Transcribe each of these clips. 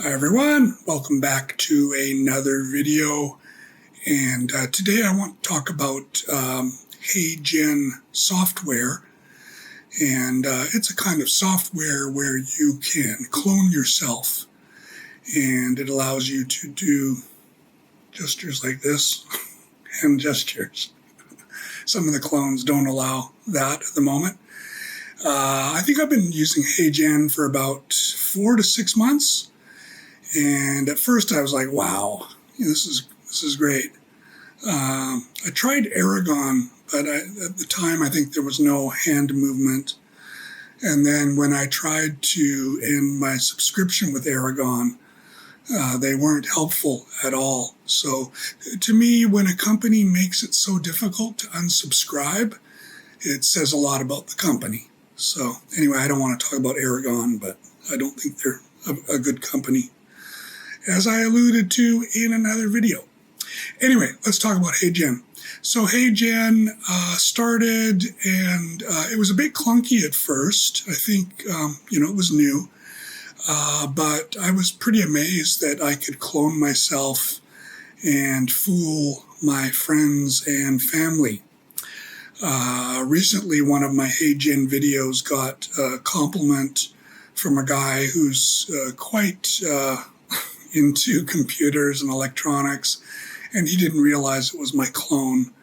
Hi everyone, welcome back to another video, and today I want to talk about HeyGen software, and it's a kind of software where you can clone yourself, and it allows you to do gestures like this, hand gestures. Some of the clones don't allow that at the moment. I think I've been using HeyGen for about 4 to 6 months. And at first I was like, wow, this is great. I tried Aragon, but at the time I think there was no hand movement. And then when I tried to end my subscription with Aragon, they weren't helpful at all. So to me, when a company makes it so difficult to unsubscribe, it says a lot about the company. So anyway, I don't want to talk about Aragon, but I don't think they're a good company, as I alluded to in another video. Anyway, let's talk about HeyGen. So HeyGen started, and it was a bit clunky at first. I think, it was new. But I was pretty amazed that I could clone myself and fool my friends and family. Recently, one of my HeyGen videos got a compliment from a guy who's quite into computers and electronics, and he didn't realize it was my clone.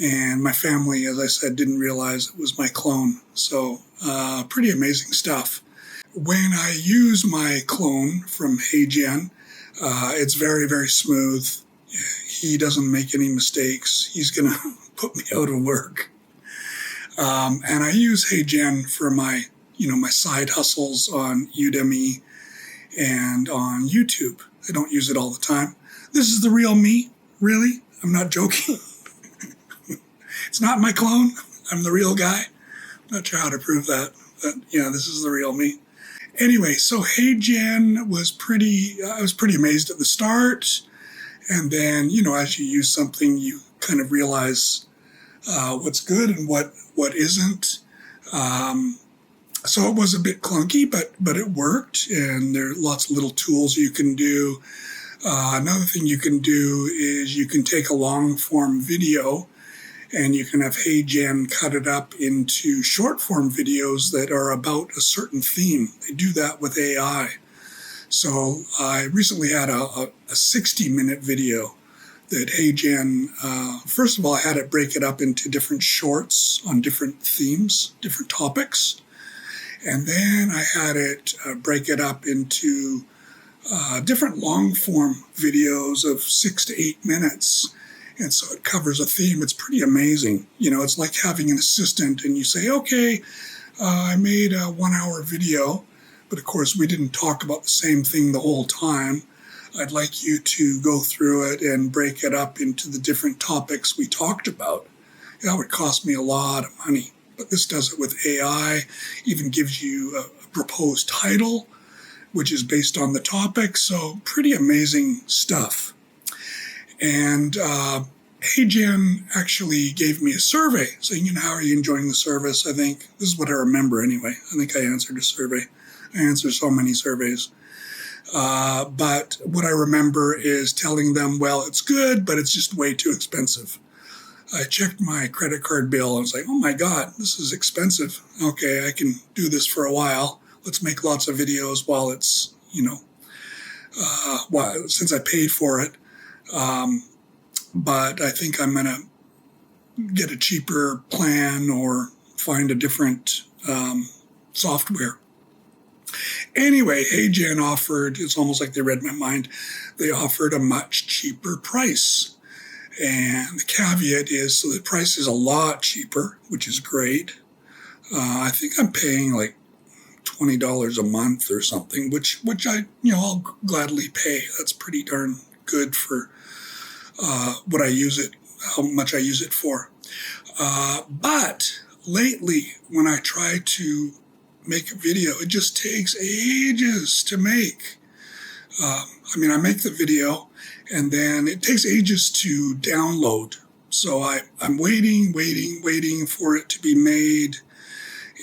And my family, as I said, didn't realize it was my clone. So pretty amazing stuff. When I use my clone from HeyGen, it's very, very smooth. He doesn't make any mistakes. He's going to put me out of work. And I use HeyGen for my side hustles on Udemy and on YouTube. I don't use it all the time. This is the real me, really. I'm not joking. It's not my clone. I'm the real guy. I'm not sure how to prove that, but this is the real me. Anyway, so HeyGen I was pretty amazed at the start. And then, as you use something, you kind of realize what's good and what isn't. So it was a bit clunky, but it worked, and there are lots of little tools you can do. Another thing you can do is you can take a long-form video, and you can have HeyGen cut it up into short-form videos that are about a certain theme. They do that with AI. So I recently had a 60-minute video that HeyGen, first of all, I had it break it up into different shorts on different themes, different topics. And then I had it break it up into different long-form videos of 6 to 8 minutes. And so it covers a theme. It's pretty amazing. It's like having an assistant, and you say, okay, I made a 1-hour video, but of course we didn't talk about the same thing the whole time. I'd like you to go through it and break it up into the different topics we talked about. That would cost me a lot of money. But this does it with AI, even gives you a proposed title, which is based on the topic. So pretty amazing stuff. And HeyGen actually gave me a survey saying, how are you enjoying the service? I think this is what I remember anyway. I think I answered a survey. I answered so many surveys. But what I remember is telling them, well, it's good, but it's just way too expensive. I checked my credit card bill. I was like, oh my God, this is expensive. Okay, I can do this for a while. Let's make lots of videos while it's, since I paid for it. But I think I'm going to get a cheaper plan or find a different software. Anyway, HeyGen offered, it's almost like they read my mind, they offered a much cheaper price. And the caveat is, so the price is a lot cheaper, which is great. I think I'm paying like $20 a month or something, which I'll gladly pay. That's pretty darn good for what I use it, how much I use it for. But lately, when I try to make a video, it just takes ages to make. I make the video, and then it takes ages to download. So I'm waiting for it to be made,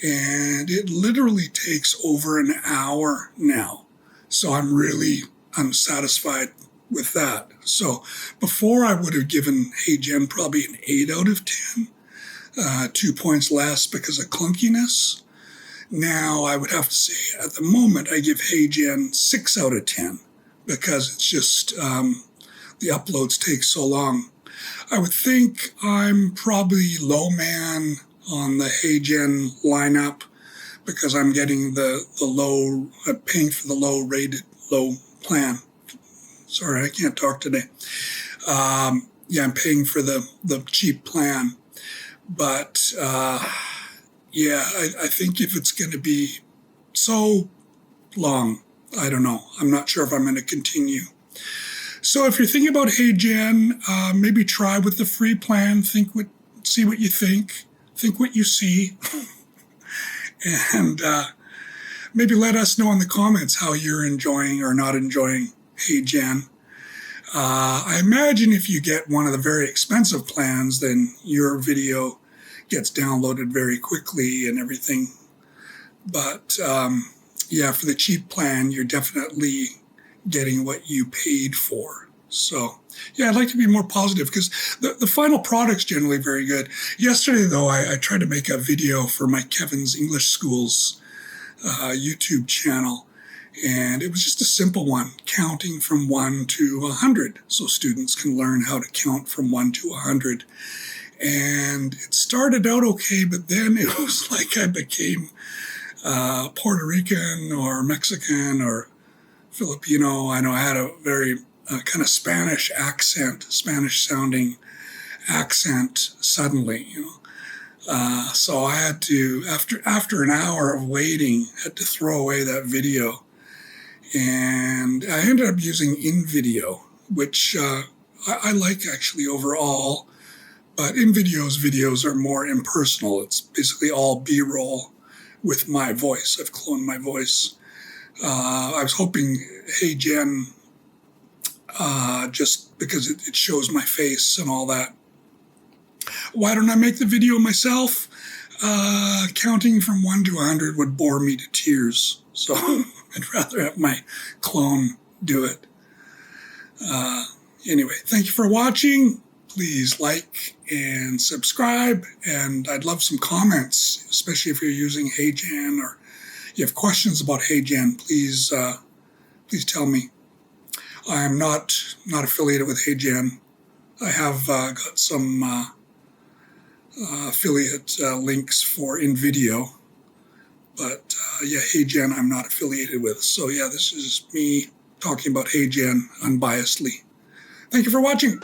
and it literally takes over an hour now. So I'm really unsatisfied with that. So before I would have given HeyGen probably an 8 out of 10, 2 points less because of clunkiness. Now I would have to say at the moment I give HeyGen 6 out of 10 because it's just the uploads take so long. I would think I'm probably low man on the HeyGen lineup because I'm getting the low, paying for the low plan. Sorry, I can't talk today. Yeah, I'm paying for the cheap plan. But yeah, I think if it's going to be so long, I don't know. I'm not sure if I'm going to continue. So if you're thinking about HeyGen, maybe try with the free plan. See what you think what you see, and maybe let us know in the comments how you're enjoying or not enjoying HeyGen. I imagine if you get one of the very expensive plans, then your video gets downloaded very quickly and everything. But yeah, for the cheap plan, you're definitely getting what you paid for. So yeah, I'd like to be more positive because the final product's generally very good. Yesterday, though, I tried to make a video for my Kevin's English Schools YouTube channel, and it was just a simple one, counting from 1 to 100, so students can learn how to count from 1 to 100. And it started out okay, but then it was like I became Puerto Rican or Mexican or Filipino. I know I had a very kind of Spanish Spanish-sounding accent suddenly, so I had to, after an hour of waiting, had to throw away that video. And I ended up using InVideo, which I like actually overall. But videos are more impersonal. It's basically all B-roll with my voice. I've cloned my voice. I was hoping HeyGen, just because it shows my face and all that. Why don't I make the video myself? Counting from 1 to 100 would bore me to tears. So I'd rather have my clone do it. Anyway, thank you for watching. Please like and subscribe. And I'd love some comments, especially if you're using HeyGen or you have questions about HeyGen. Please tell me. I'm not affiliated with HeyGen. I have got some affiliate links for InVideo, but yeah, HeyGen I'm not affiliated with. So yeah, this is me talking about HeyGen unbiasedly. Thank you for watching.